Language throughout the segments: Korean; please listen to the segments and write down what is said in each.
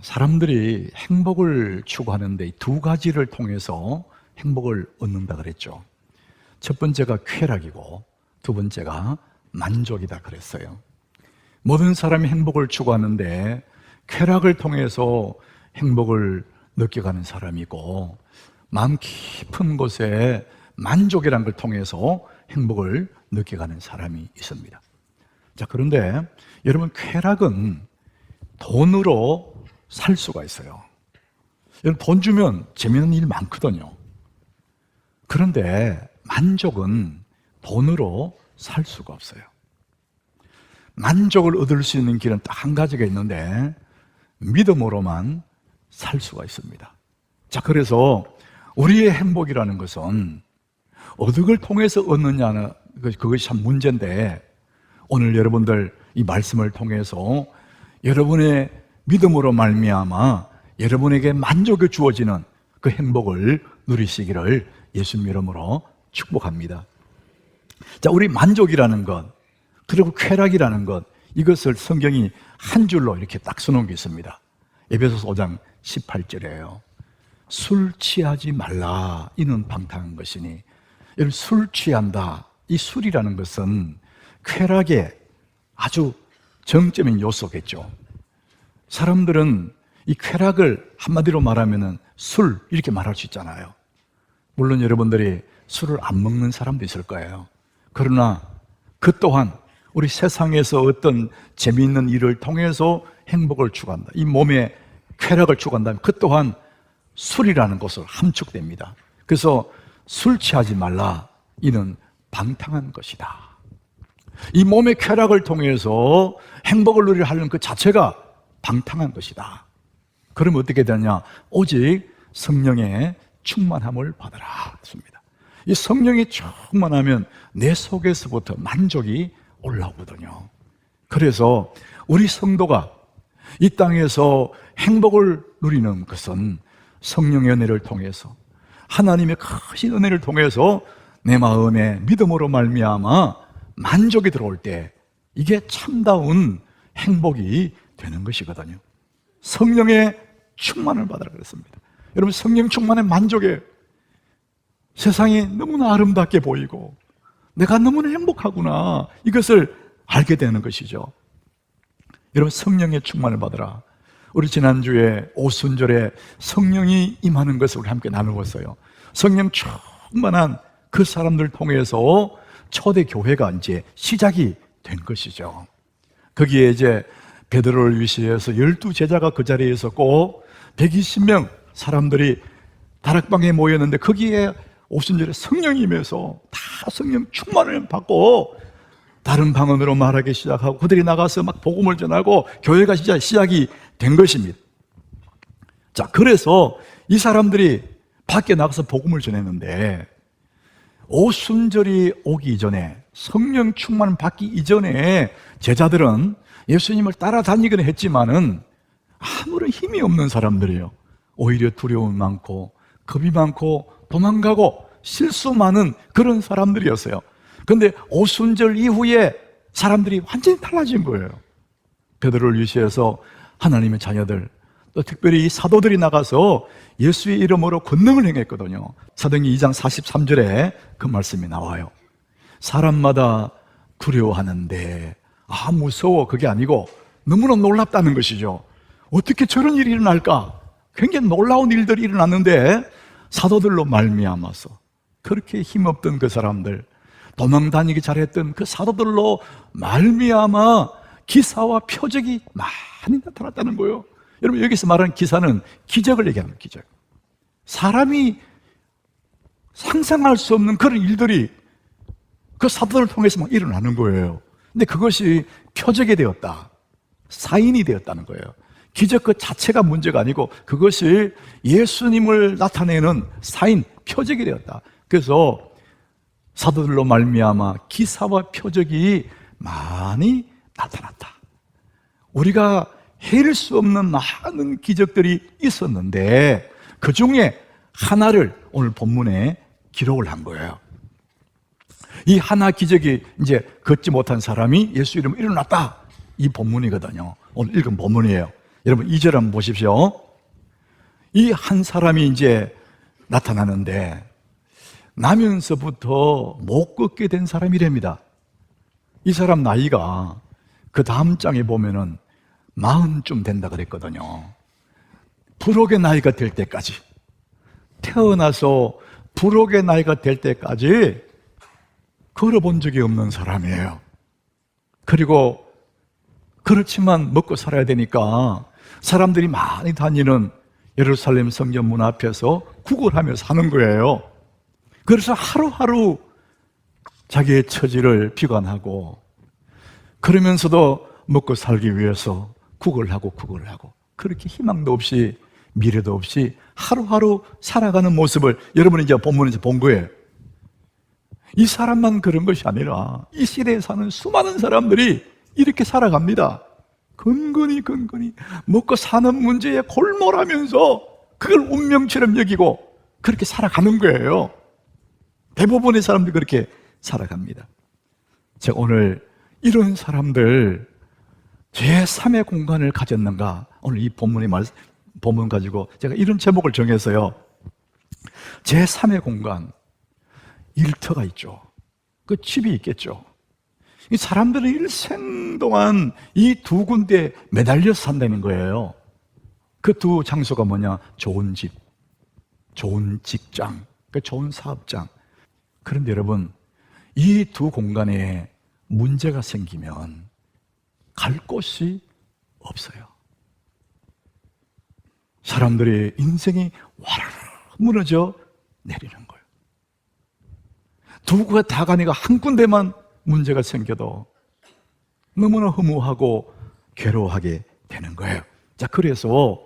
사람들이 행복을 추구하는데 두 가지를 통해서 행복을 얻는다 그랬죠. 첫 번째가 쾌락이고 두 번째가 만족이다 그랬어요. 모든 사람이 행복을 추구하는데 쾌락을 통해서 행복을 느껴가는 사람이고, 마음 깊은 곳에 만족이라는 걸 통해서 행복을 느껴가는 사람이 있습니다. 자, 그런데 여러분, 쾌락은 돈으로 살 수가 있어요. 여러분, 돈 주면 재미있는 일 많거든요. 그런데 만족은 돈으로 살 수가 없어요. 만족을 얻을 수 있는 길은 딱 한 가지가 있는데 믿음으로만 살 수가 있습니다. 자, 그래서 우리의 행복이라는 것은 어떻게 통해서 얻느냐는 그것이 참 문제인데, 오늘 여러분들 이 말씀을 통해서 여러분의 믿음으로 말미암아 여러분에게 만족이 주어지는 그 행복을 누리시기를 예수님 이름으로 축복합니다. 자, 우리 만족이라는 것, 그리고 쾌락이라는 것, 이것을 성경이 한 줄로 이렇게 딱 써놓은 게 있습니다. 에베소서 5장 18절이에요. 술 취하지 말라, 이는 방탕한 것이니. 여러분, 술 취한다, 이 술이라는 것은 쾌락의 아주 정점인 요소겠죠. 사람들은 이 쾌락을 한마디로 말하면 술, 이렇게 말할 수 있잖아요. 물론 여러분들이 술을 안 먹는 사람도 있을 거예요. 그러나 그 또한 우리 세상에서 어떤 재미있는 일을 통해서 행복을 추구한다, 이 몸에 쾌락을 추구한다면 그 또한 술이라는 것을 함축됩니다. 그래서 술 취하지 말라, 이는 방탕한 것이다. 이 몸의 쾌락을 통해서 행복을 누리려 하는 그 자체가 방탕한 것이다. 그러면 어떻게 되냐? 오직 성령의 충만함을 받아라 했습니다. 이 성령이 충만하면 내 속에서부터 만족이 올라오거든요. 그래서 우리 성도가 이 땅에서 행복을 누리는 것은 성령의 은혜를 통해서, 하나님의 크신 은혜를 통해서 내 마음에 믿음으로 말미암아 만족이 들어올 때 이게 참다운 행복이 되는 것이거든요. 성령의 충만을 받으라 그랬습니다. 여러분, 성령 충만의 만족에 세상이 너무나 아름답게 보이고 내가 너무나 행복하구나, 이것을 알게 되는 것이죠. 여러분, 성령의 충만을 받으라. 우리 지난주에 오순절에 성령이 임하는 것을 우리 함께 나누었어요. 성령 충만한 그 사람들 통해서 초대 교회가 이제 시작이 된 것이죠. 거기에 이제 베드로를 위시해서 12제자가 그 자리에 있었고 120명 사람들이 다락방에 모였는데 거기에 오순절에 성령이 임해서 다 성령 충만을 받고 다른 방언으로 말하기 시작하고 그들이 나가서 막 복음을 전하고 교회가 시작이 된 것입니다. 자, 그래서 이 사람들이 밖에 나가서 복음을 전했는데 오순절이 오기 이전에, 성령 충만 받기 이전에 제자들은 예수님을 따라다니기는 했지만은 아무런 힘이 없는 사람들이에요. 오히려 두려움이 많고 겁이 많고 도망가고 실수 많은 그런 사람들이었어요. 그런데 오순절 이후에 사람들이 완전히 달라진 거예요. 베드로를 위시해서 하나님의 자녀들, 또 특별히 이 사도들이 나가서 예수의 이름으로 권능을 행했거든요. 사도행전 2장 43절에 그 말씀이 나와요. 사람마다 두려워하는데 무서워, 그게 아니고 너무나 놀랍다는 것이죠. 어떻게 저런 일이 일어날까? 굉장히 놀라운 일들이 일어났는데 사도들로 말미암아서 그렇게 힘없던 그 사람들, 도망다니기 잘했던 그 사도들로 말미암아 기사와 표적이 많이 나타났다는 거예요. 여러분, 여기서 말하는 기사는 기적을 얘기하는 기적. 사람이 상상할 수 없는 그런 일들이 그 사도들을 통해서 막 일어나는 거예요. 근데 그것이 표적이 되었다, 사인이 되었다는 거예요. 기적 그 자체가 문제가 아니고 그것이 예수님을 나타내는 사인, 표적이 되었다. 그래서 사도들로 말미암아 기사와 표적이 많이 나타났다. 우리가 헤아릴 수 없는 많은 기적들이 있었는데 그 중에 하나를 오늘 본문에 기록을 한 거예요. 이 하나 기적이 이제 걷지 못한 사람이 예수 이름으로 일어났다, 이 본문이거든요. 오늘 읽은 본문이에요. 여러분 2절 한번 보십시오. 이 한 사람이 이제 나타나는데 나면서부터 못 걷게 된 사람이랍니다. 이 사람 나이가 그 다음 장에 보면은 40쯤 된다 그랬거든요. 불혹의 나이가 될 때까지, 태어나서 불혹의 나이가 될 때까지 걸어본 적이 없는 사람이에요. 그리고 그렇지만 먹고 살아야 되니까 사람들이 많이 다니는 예루살렘 성전 문 앞에서 구걸하며 사는 거예요. 그래서 하루하루 자기의 처지를 비관하고, 그러면서도 먹고 살기 위해서 구걸하고 그렇게 희망도 없이 미래도 없이 하루하루 살아가는 모습을 여러분이 이제 본문에서 본 거예요. 이 사람만 그런 것이 아니라 이 시대에 사는 수많은 사람들이 이렇게 살아갑니다. 근근히 먹고 사는 문제에 골몰하면서 그걸 운명처럼 여기고 그렇게 살아가는 거예요. 대부분의 사람들이 그렇게 살아갑니다. 제가 오늘 이런 사람들 제3의 공간을 가졌는가, 오늘 이 본문 가지고 제가 이런 제목을 정해서요, 제3의 공간, 일터가 있죠. 그 집이 있겠죠. 이 사람들은 일생 동안 이 두 군데에 매달려서 산다는 거예요. 그 두 장소가 뭐냐? 좋은 집, 좋은 직장, 좋은 사업장. 그런데 여러분, 이 두 공간에 문제가 생기면 갈 곳이 없어요. 사람들의 인생이 와르르 무너져 내리는 거예요. 두 곳에 다 가니까 한 군데만 문제가 생겨도 너무나 허무하고 괴로워하게 되는 거예요. 자, 그래서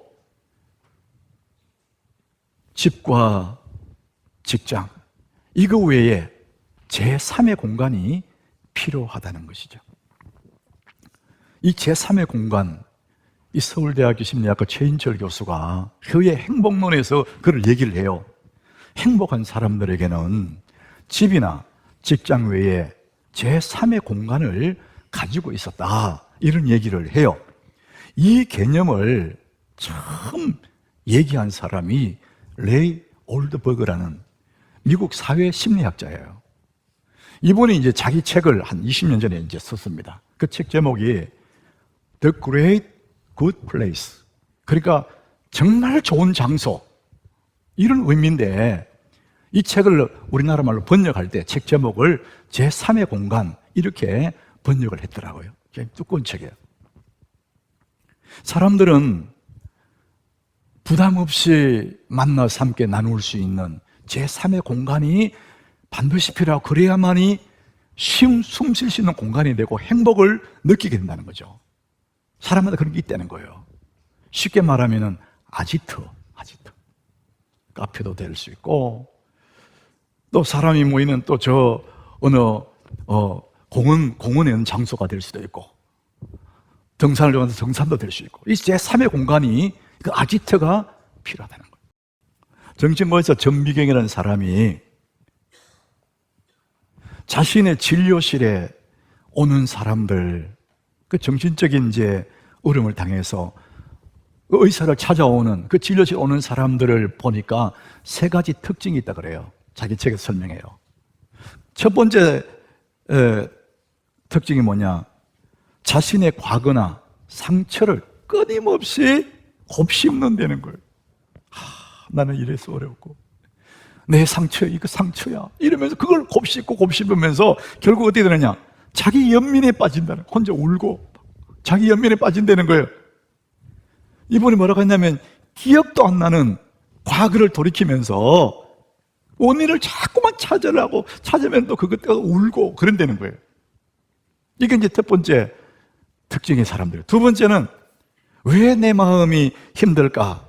집과 직장, 이거 외에 제3의 공간이 필요하다는 것이죠. 이 제3의 공간, 이 서울대학교 심리학과 최인철 교수가 그의 행복론에서 그걸 얘기를 해요. 행복한 사람들에게는 집이나 직장 외에 제3의 공간을 가지고 있었다, 이런 얘기를 해요. 이 개념을 처음 얘기한 사람이 레이 올드버그라는 미국 사회 심리학자예요. 이분이 이제 자기 책을 한 20년 전에 이제 썼습니다. 그 책 제목이 The Great Good Place. 그러니까 정말 좋은 장소, 이런 의미인데, 이 책을 우리나라 말로 번역할 때 책 제목을 제3의 공간, 이렇게 번역을 했더라고요. 두꺼운 책이에요. 사람들은 부담 없이 만나서 함께 나눌 수 있는 제3의 공간이 반드시 필요하고, 그래야만이 숨 쉴 수 있는 공간이 되고 행복을 느끼게 된다는 거죠. 사람마다 그런 게 있다는 거예요. 쉽게 말하면 아지트. 카페도 될 수 있고, 또 사람이 모이는 또 저 어느 공원에 있는 장소가 될 수도 있고, 등산을 좋아해서 등산도 될 수 있고, 이 제3의 공간이, 그 아지트가 필요하다는 거예요. 정신과에서 전미경이라는 사람이 자신의 진료실에 오는 사람들, 그 정신적인 이제 어려움을 당해서 의사를 찾아오는 그 진료실 오는 사람들을 보니까 3가지 특징이 있다 그래요. 자기 책에서 설명해요. 첫 번째 특징이 뭐냐? 자신의 과거나 상처를 끊임없이 곱씹는다는 거예요. 나는 이래서 어렵고, 내 상처, 이거 상처야, 이러면서 그걸 곱씹으면서 결국 어떻게 되느냐? 자기 연민에 빠진다는, 혼자 울고 자기 연민에 빠진다는 거예요. 이분이 뭐라고 했냐면, 기억도 안 나는 과거를 돌이키면서 원인을 자꾸만 찾으려고, 찾으면 또 그것 때문에 울고 그런다는 거예요. 이게 이제 첫 번째 특징의 사람들. 두 번째는 왜 내 마음이 힘들까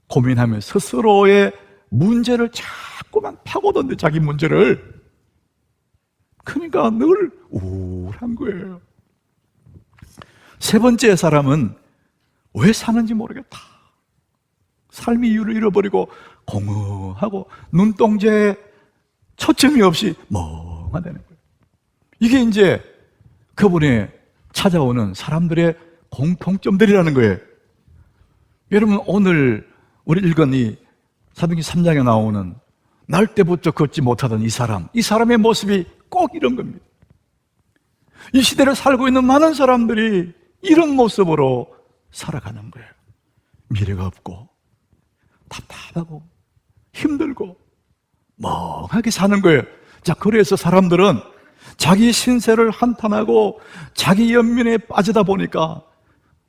고민하면 스스로의 문제를 자꾸만 파고든데, 자기 문제를. 그러니까 늘 우울한 거예요. 세 번째 사람은 왜 사는지 모르겠다. 삶의 이유를 잃어버리고 공허하고 눈동자에 초점이 없이 멍하다는 거예요. 이게 이제 그분이 찾아오는 사람들의 공통점들이라는 거예요. 여러분, 오늘 우리 읽은 이 사도행전 3장에 나오는 날 때부터 걷지 못하던 이 사람의 모습이 꼭 이런 겁니다. 이 시대를 살고 있는 많은 사람들이 이런 모습으로 살아가는 거예요. 미래가 없고 답답하고 힘들고 멍하게 사는 거예요. 자, 그래서 사람들은 자기 신세를 한탄하고 자기 연민에 빠지다 보니까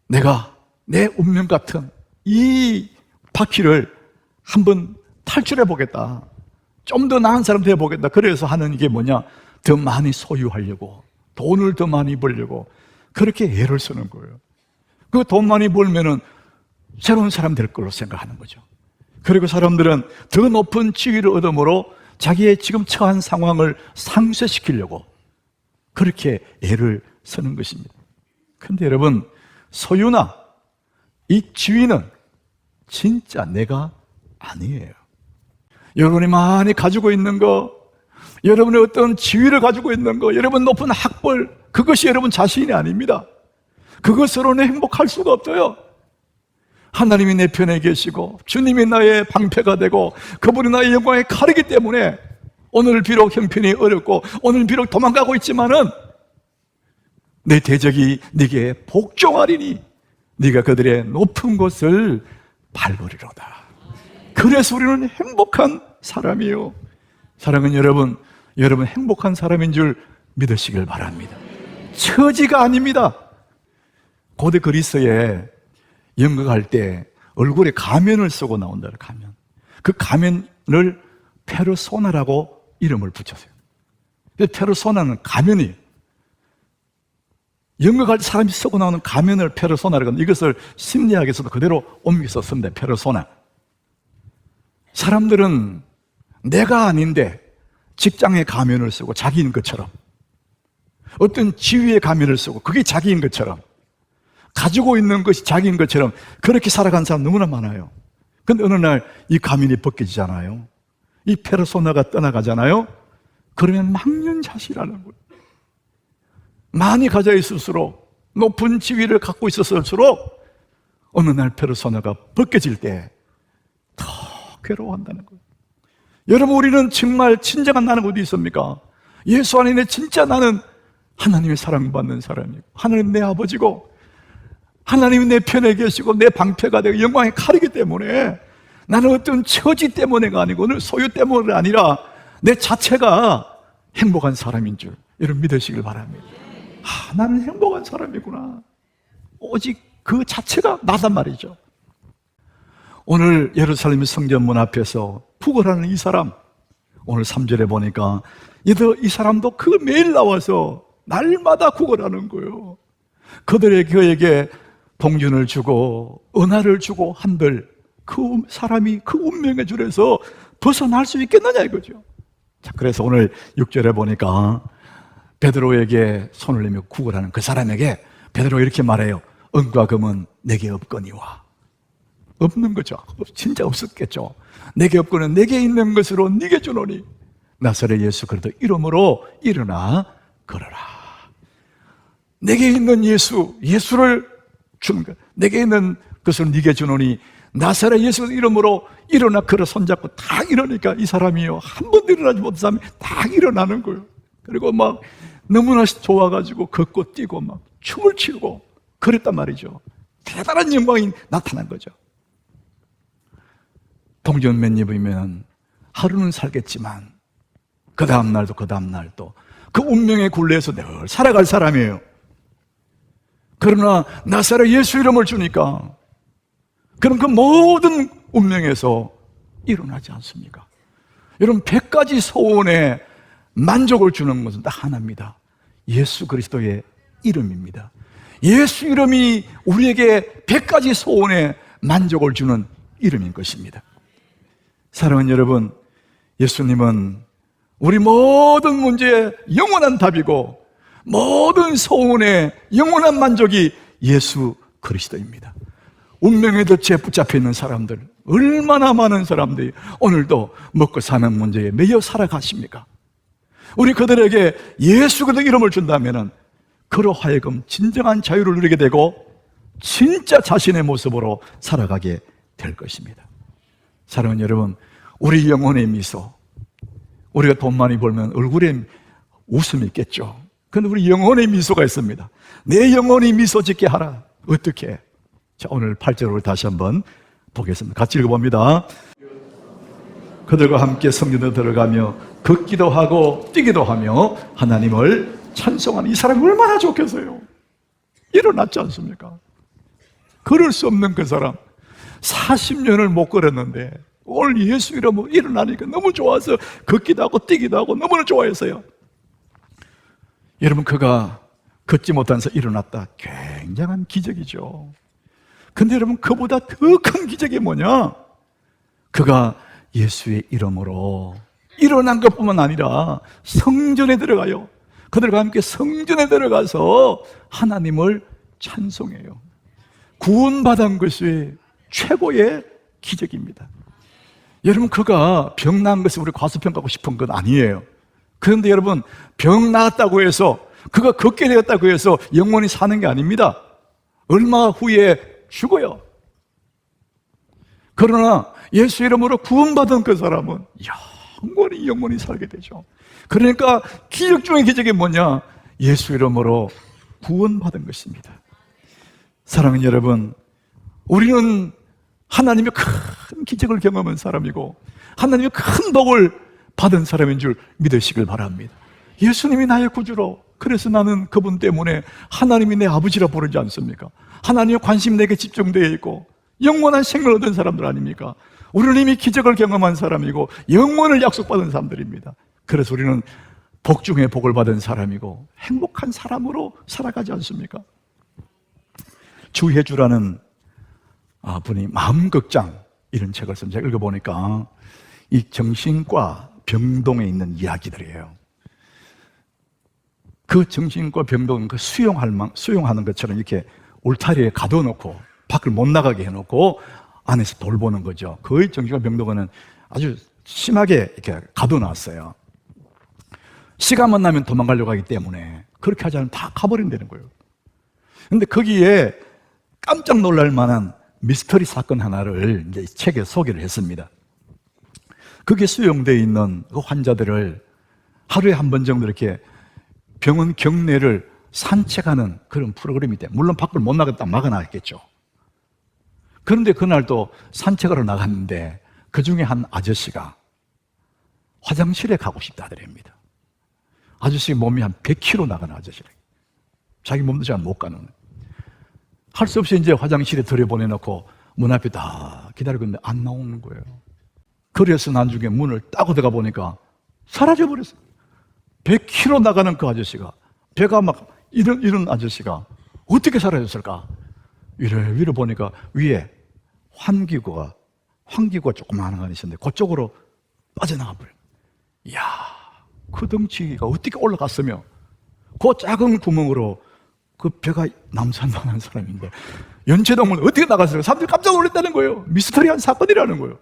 내가 내 운명 같은 이 바퀴를 한번 탈출해 보겠다, 좀 더 나은 사람 되어 보겠다. 그래서 하는 이게 뭐냐, 더 많이 소유하려고, 돈을 더 많이 벌려고 그렇게 애를 쓰는 거예요. 그 돈 많이 벌면은 새로운 사람 될 걸로 생각하는 거죠. 그리고 사람들은 더 높은 지위를 얻음으로 자기의 지금 처한 상황을 상쇄시키려고 그렇게 애를 쓰는 것입니다. 그런데 여러분, 소유나 이 지위는 진짜 내가 아니에요. 여러분이 많이 가지고 있는 거, 여러분의 어떤 지위를 가지고 있는 거, 여러분 높은 학벌, 그것이 여러분 자신이 아닙니다. 그것으로는 행복할 수가 없어요. 하나님이 내 편에 계시고 주님이 나의 방패가 되고 그분이 나의 영광의 칼이기 때문에 오늘 비록 형편이 어렵고 오늘 비록 도망가고 있지만은 내 대적이 네게 복종하리니 네가 그들의 높은 곳을 밟으리로다. 그래서 우리는 행복한 사람이에요. 사랑하는 여러분, 여러분 행복한 사람인 줄 믿으시길 바랍니다. 처지가 아닙니다. 고대 그리스에 연극할 때 얼굴에 가면을 쓰고 나온다. 가면. 그 가면을 페르소나라고 이름을 붙였어요. 페르소나는 가면이에요. 연극할 때 사람이 쓰고 나오는 가면을 페르소나라고 하는데, 이것을 심리학에서도 그대로 옮겨서 씁니다. 페르소나. 사람들은 내가 아닌데 직장의 가면을 쓰고 자기인 것처럼, 어떤 지위의 가면을 쓰고 그게 자기인 것처럼, 가지고 있는 것이 자기인 것처럼 그렇게 살아간 사람 너무나 많아요. 근데 어느 날 이 가면이 벗겨지잖아요. 이 페르소나가 떠나가잖아요. 그러면 망연자실하는 거예요. 많이 가져 있을수록, 높은 지위를 갖고 있었을수록 어느 날 페르소나가 벗겨질 때 더 괴로워한다는 거예요. 여러분, 우리는 정말 진정한 나는 어디 있습니까? 예수 안에 진짜 나는 하나님의 사랑받는 사람이고, 하나님 내 아버지고, 하나님이 내 편에 계시고 내 방패가 되고 영광의 칼이기 때문에 나는 어떤 처지 때문에가 아니고 오늘 소유 때문이 아니라 내 자체가 행복한 사람인 줄 여러분 믿으시길 바랍니다. 나는 행복한 사람이구나. 오직 그 자체가 나단 말이죠. 오늘 예루살렘 성전문 앞에서 구걸하는 이 사람, 오늘 3절에 보니까 이 사람도 그 매일 나와서 날마다 구걸하는 거예요. 그에게 봉준을 주고 은하를 주고 한들 그 사람이 그 운명의 줄에서 벗어날 수 있겠느냐 이거죠. 자, 그래서 오늘 6절에 보니까 베드로에게 손을 내밀어 구걸하는 그 사람에게 베드로가 이렇게 말해요. 은과 금은 내게 없거니와. 없는 거죠. 진짜 없었겠죠. 내게 없거는 내게 있는 것으로 네게 주노니 나사렛 예수 그리스도 이름으로 일어나 걸어라. 내게 있는 예수를 주는 것, 내게 있는 것을 네게 주노니 나사렛 예수 이름으로 일어나 걸어. 손잡고 딱 이러니까 이 사람이요, 한 번도 일어나지 못한 사람이 딱 일어나는 거예요. 그리고 막 너무나 좋아가지고 걷고 뛰고 막 춤을 추고 그랬단 말이죠. 대단한 영광이 나타난 거죠. 동전 몇 입이면 하루는 살겠지만 그 다음 날도 그 운명의 굴레에서 늘 살아갈 사람이에요. 그러나 나사렛 예수 이름을 주니까 그럼 그 모든 운명에서 일어나지 않습니까? 여러분, 100가지 소원에 만족을 주는 것은 딱 하나입니다. 예수 그리스도의 이름입니다. 예수 이름이 우리에게 100가지 소원에 만족을 주는 이름인 것입니다. 사랑하는 여러분, 예수님은 우리 모든 문제의 영원한 답이고 모든 소원의 영원한 만족이 예수 그리스도입니다. 운명의 덫에 붙잡혀 있는 사람들, 얼마나 많은 사람들이 오늘도 먹고 사는 문제에 매여 살아가십니까? 우리 그들에게 예수 그리스도 이름을 준다면 그로 하여금 진정한 자유를 누리게 되고 진짜 자신의 모습으로 살아가게 될 것입니다. 사랑하는 여러분, 우리 영혼의 미소, 우리가 돈 많이 벌면 얼굴에 웃음이 있겠죠. 그런데 우리 영혼의 미소가 있습니다. 내 영혼이 미소 짓게 하라. 어떻게? 자, 오늘 8절을 다시 한번 보겠습니다. 같이 읽어봅니다. 그들과 함께 성전에 들어가며 걷기도 하고 뛰기도 하며 하나님을 찬송하는 이 사람이 얼마나 좋겠어요. 일어났지 않습니까? 걸을 수 없는 그 사람 40년을 못 걸었는데 오늘 예수 이름으로 일어나니까 너무 좋아서 걷기도 하고 뛰기도 하고 너무나 좋아했어요. 여러분, 그가 걷지 못해서 일어났다. 굉장한 기적이죠. 근데 여러분, 그보다 더 큰 기적이 뭐냐? 그가 예수의 이름으로 일어난 것뿐만 아니라 성전에 들어가요. 그들과 함께 성전에 들어가서 하나님을 찬송해요. 구원받은 것이 최고의 기적입니다. 여러분, 그가 병 나은 것을 우리 과소평가하고 싶은 건 아니에요. 그런데 여러분, 병 나았다고 해서 그가 걷게 되었다고 해서 영원히 사는 게 아닙니다. 얼마 후에 죽어요. 그러나 예수 이름으로 구원받은 그 사람은 영원히 살게 되죠. 그러니까 기적 중의 기적이 뭐냐? 예수 이름으로 구원받은 것입니다. 사랑하는 여러분, 우리는 하나님의 큰 기적을 경험한 사람이고 하나님의 큰 복을 받은 사람인 줄 믿으시길 바랍니다. 예수님이 나의 구주로, 그래서 나는 그분 때문에 하나님이 내 아버지라 부르지 않습니까? 하나님의 관심이 내게 집중되어 있고 영원한 생명을 얻은 사람들 아닙니까? 우리는 이미 기적을 경험한 사람이고 영원을 약속받은 사람들입니다. 그래서 우리는 복 중에 복을 받은 사람이고 행복한 사람으로 살아가지 않습니까? 주혜주라는 분이 마음극장 이런 책을 쓴 제가 읽어보니까 이 정신과 병동에 있는 이야기들이에요. 그 정신과 병동은 그 수용하는 것처럼 이렇게 울타리에 가둬놓고 밖을 못 나가게 해놓고 안에서 돌보는 거죠. 거의 정신과 병동은 아주 심하게 이렇게 가둬놨어요. 시간만 나면 도망가려고 하기 때문에 그렇게 하지 않으면 다 가버린다는 거예요. 그런데 거기에 깜짝 놀랄 만한 미스터리 사건 하나를 이제 책에 소개를 했습니다. 거기에 수용되어 있는 그 환자들을 하루에 한 번 정도 이렇게 병원 경내를 산책하는 그런 프로그램이 있대요. 물론 밖을 못 나갔다 막아놨겠죠. 그런데 그날도 산책하러 나갔는데 그 중에 한 아저씨가 화장실에 가고 싶다 하더랍니다. 아저씨 몸이 한 100kg 나가는 아저씨래. 자기 몸도 잘 못 가는. 할 수 없이 이제 화장실에 들여보내놓고 문 앞에 다 기다리고 있는데 안 나오는 거예요. 그래서 나중에 문을 따고 들어가 보니까 사라져버렸어요. 100kg 나가는 그 아저씨가, 배가 막 이런 아저씨가 어떻게 사라졌을까? 위로 보니까 위에 환기구가 조그마한 거 있었는데 그쪽으로 빠져나가 버려요. 이야, 그 덩치가 어떻게 올라갔으며 그 작은 구멍으로 그 배가 남산만한 사람인데 연체동물 어떻게 나갔을까? 사람들이 깜짝 놀랐다는 거예요. 미스터리한 사건이라는 거예요.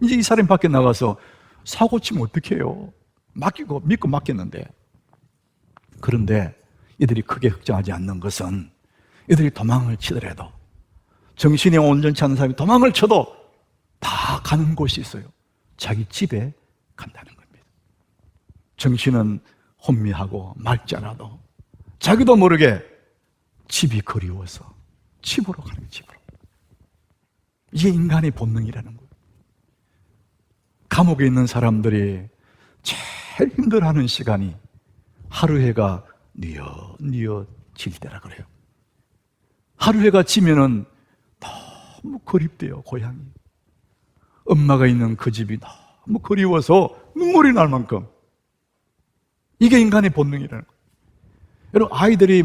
이제 이 사람이 밖에 나가서 사고 치면 어떡해요? 믿고 맡겼는데, 그런데 이들이 크게 걱정하지 않는 것은 이들이 도망을 치더라도, 정신이 온전치 않은 사람이 도망을 쳐도 다 가는 곳이 있어요. 자기 집에 간다는 겁니다. 정신은 혼미하고 맑잖아도 자기도 모르게 집이 그리워서 집으로 가는 거예요. 집으로. 이게 인간의 본능이라는 거예요. 감옥에 있는 사람들이 제일 힘들어하는 시간이 하루 해가 뉘어질 때라 그래요. 하루 해가 지면은 너무 그립대요, 고향이. 엄마가 있는 그 집이 너무 그리워서 눈물이 날 만큼. 이게 인간의 본능이라는 거예요. 여러분, 아이들이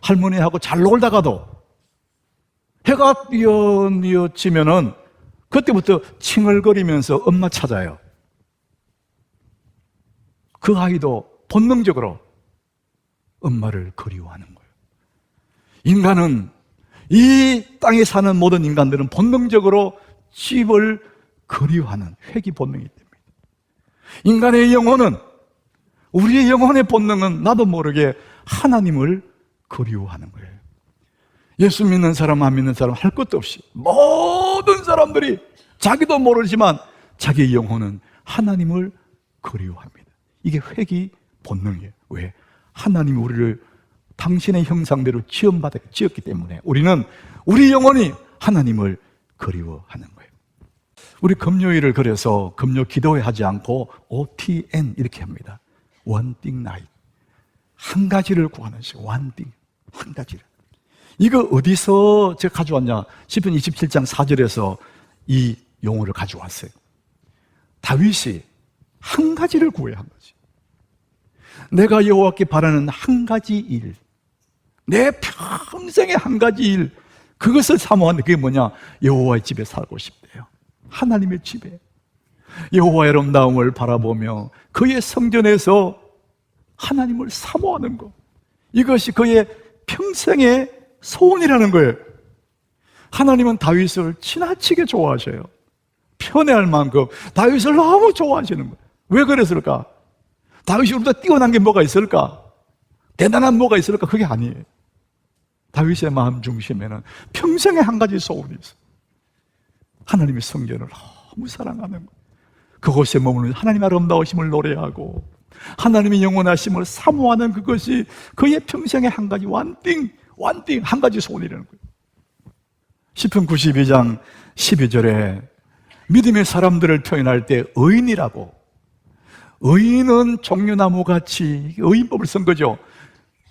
할머니하고 잘 놀다가도 해가 뉘어지면은 그때부터 칭얼거리면서 엄마 찾아요. 그 아이도 본능적으로 엄마를 그리워하는 거예요. 인간은, 이 땅에 사는 모든 인간들은 본능적으로 집을 그리워하는 회귀 본능이 됩니다. 인간의 영혼은, 우리의 영혼의 본능은 나도 모르게 하나님을 그리워하는 거예요. 예수 믿는 사람, 안 믿는 사람 할 것도 없이 모든 사람들이 자기도 모르지만 자기의 영혼은 하나님을 그리워합니다. 이게 회귀 본능이에요. 왜? 하나님이 우리를 당신의 형상대로 지었기 때문에 우리는 우리 영혼이 하나님을 그리워하는 거예요. 우리 금요일을 그래서 금요 기도회 하지 않고 OTN 이렇게 합니다. One thing night. 한 가지를 구하는 시간. One thing. 한 가지를. 이거 어디서 제가 가져왔냐? 시편 27장 4절에서 이 용어를 가져왔어요. 다윗이 한 가지를 구해야 한 거지. 내가 여호와께 바라는 한 가지 일, 내 평생의 한 가지 일, 그것을 사모하는데 그게 뭐냐? 여호와의 집에 살고 싶대요. 하나님의 집에 여호와의 아름다움을 바라보며 그의 성전에서 하나님을 사모하는 것, 이것이 그의 평생의 소원이라는 거예요. 하나님은 다윗을 지나치게 좋아하셔요. 편애할 만큼 다윗을 너무 좋아하시는 거예요. 왜 그랬을까? 다윗이 우리보다 뛰어난 게 뭐가 있을까? 대단한 뭐가 있을까? 그게 아니에요. 다윗의 마음 중심에는 평생에 한 가지 소원이 있어요. 하나님의 성전을 너무 사랑하는 거예요. 그곳에 머무는 하나님의 아름다우심을 노래하고 하나님의 영원하심을 사모하는 그것이 그의 평생의 한 가지 완띵 한 가지 소원이라는 거예요. 시편 92장 12절에 믿음의 사람들을 표현할 때 의인이라고, 의인은 종려나무같이, 의인법을 쓴 거죠.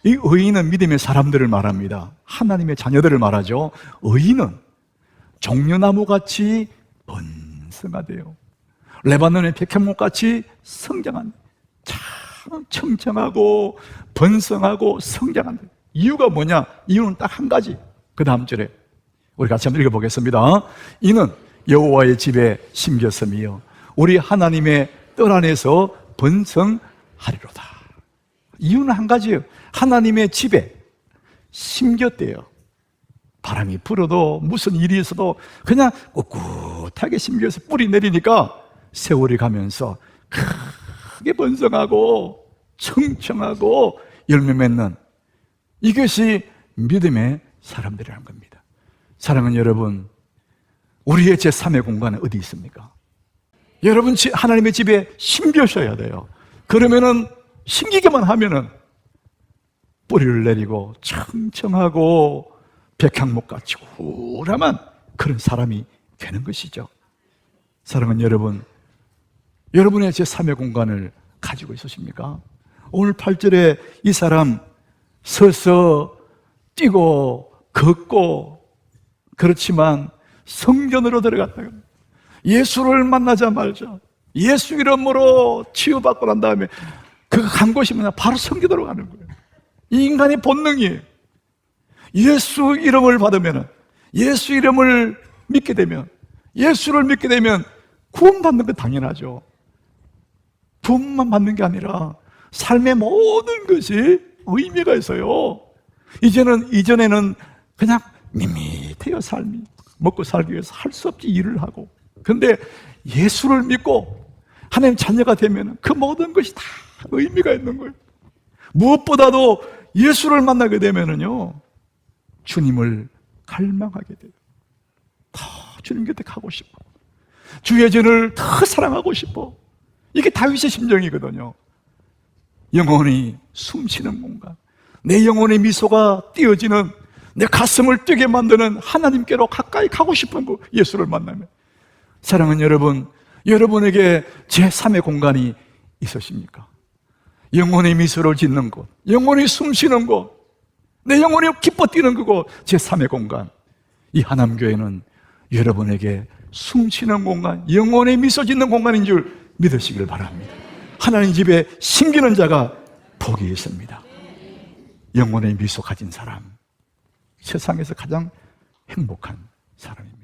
이 의인은 믿음의 사람들을 말합니다. 하나님의 자녀들을 말하죠. 의인은 종려나무같이 번성하대요. 레바논의 백향목같이 성장한다. 참 청청하고 번성하고 성장한다. 이유가 뭐냐? 이유는 딱 한 가지. 그 다음 절에 우리 같이 한번 읽어보겠습니다. 이는 여호와의 집에 심겼음이요 우리 하나님의 뜰 안에서 번성하리로다. 이유는 한 가지예요. 하나님의 집에 심겼대요. 바람이 불어도 무슨 일이 있어도 그냥 꿋꿋하게 심겨서 뿌리 내리니까 세월이 가면서 크게 번성하고 청청하고 열매 맺는, 이것이 믿음의 사람들이라는 겁니다. 사랑하는 여러분, 우리의 제3의 공간은 어디 있습니까? 여러분 하나님의 집에 심겨셔야 돼요. 그러면은 심기게만 하면은 뿌리를 내리고 청청하고 백향목같이 우람한 그런 사람이 되는 것이죠. 사랑하는 여러분, 여러분의 제3의 공간을 가지고 있으십니까? 오늘 8절에 이 사람 서서 뛰고 걷고 그렇지만 성전으로 들어갔다가 예수를 만나자마자 예수 이름으로 치유받고 난 다음에 그가 간 곳이 뭐냐? 바로 성전으로 가는 거예요. 이 인간의 본능이에요. 예수 이름을 받으면, 예수 이름을 믿게 되면, 예수를 믿게 되면 구원받는 건 당연하죠. 구원만 받는 게 아니라 삶의 모든 것이 의미가 있어요. 이전에는 그냥 밋밋해요. 삶이 먹고 살기 위해서 할 수 없이 일을 하고, 근데 예수를 믿고 하나님 자녀가 되면 그 모든 것이 다 의미가 있는 거예요. 무엇보다도 예수를 만나게 되면은요, 주님을 갈망하게 돼요. 더 주님 곁에 가고 싶어. 주의 전을 더 사랑하고 싶어. 이게 다윗의 심정이거든요. 영혼이 숨쉬는 공간, 내 영혼의 미소가 띄어지는, 내 가슴을 뛰게 만드는 하나님께로 가까이 가고 싶은 거, 예수를 만나면. 사랑하는 여러분, 여러분에게 제3의 공간이 있으십니까? 영혼의 미소를 짓는 곳, 영혼이 숨쉬는 곳, 내 영혼이 기뻐 뛰는 그곳, 제3의 공간. 이 하남교회는 여러분에게 숨쉬는 공간, 영혼의 미소 짓는 공간인 줄 믿으시길 바랍니다. 하나님 집에 심기는 자가 복이 있습니다. 영혼의 미소 가진 사람, 세상에서 가장 행복한 사람입니다.